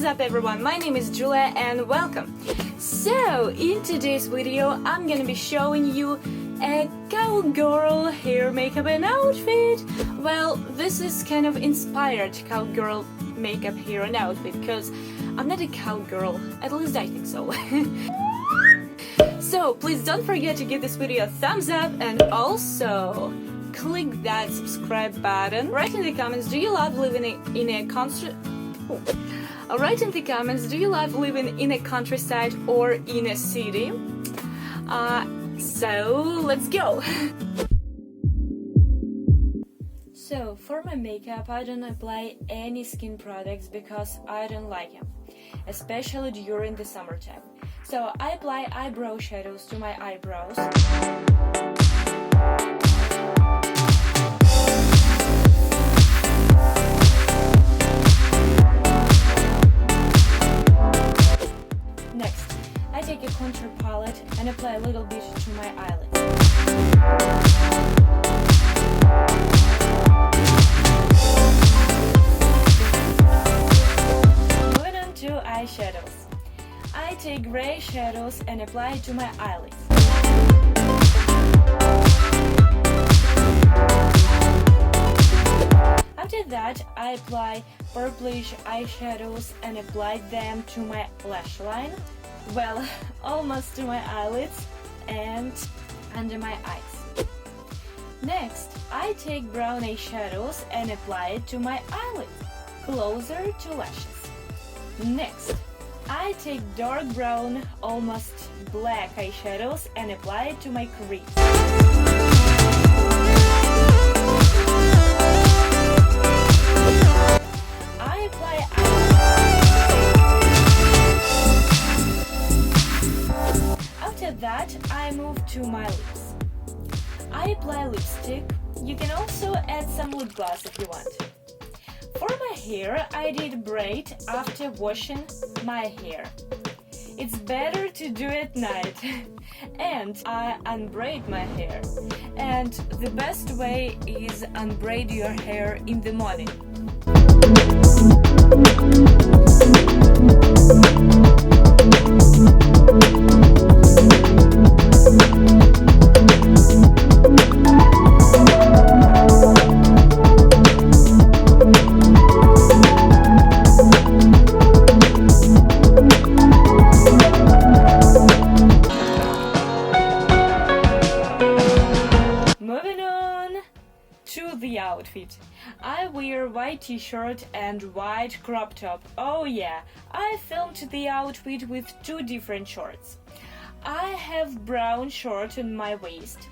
up everyone, my name is Julia and welcome. So, in today's video I'm gonna be showing you a cowgirl hair, makeup and outfit. Well, this is kind of inspired cowgirl makeup, hair and outfit because I'm not a cowgirl, at least I think so. So, please don't forget to give this video a thumbs up and also click that subscribe button. Write in the comments, do you love living in a Write in the comments, do you love living in a countryside or in a city? So let's go! So for my makeup I don't apply any skin products because I don't like them, especially during the summertime. So I apply eyebrow shadows to my eyebrows. Take a contour palette and apply a little bit to my eyelids. Moving on to eyeshadows. I take gray shadows and apply it to my eyelids. After that, I apply purplish eyeshadows and apply them to my lash line. Well, almost to my eyelids and under my eyes. Next, I take brown eyeshadows and apply it to my eyelids, closer to lashes. Next, I take dark brown, almost black eyeshadows and apply it to my crease. I apply After that, I move to my lips. I apply lipstick. You can also add some lip gloss if you want. For my hair, I did braid after washing my hair. It's better to do it at night. And I unbraid my hair. And the best way is unbraid your hair in the morning. The outfit. I wear white t-shirt and white crop top. Oh yeah, I filmed the outfit with two different shorts. I have brown short on my waist.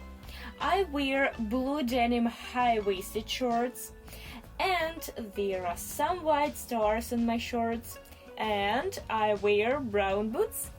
I wear blue denim high-waisted shorts and there are some white stars on my shorts and I wear brown boots.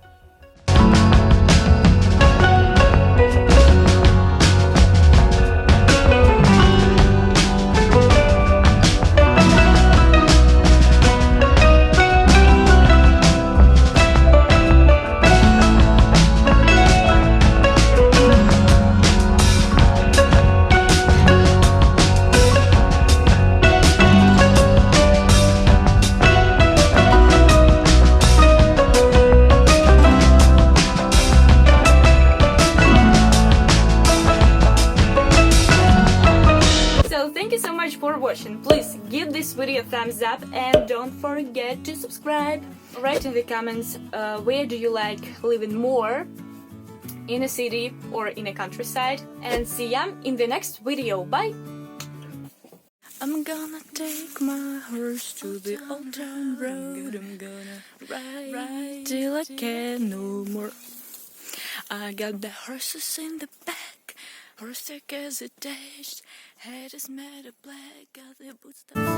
For watching. Please give this video a thumbs up and don't forget to subscribe. Write in the comments where do you like living more, in a city or in a countryside, and see ya in the next video. Bye! I'm gonna take my horse to the old town road. I'm gonna ride till I can no more. I got the horses in the back, horse thick as a dash, head is made of black, got the boots that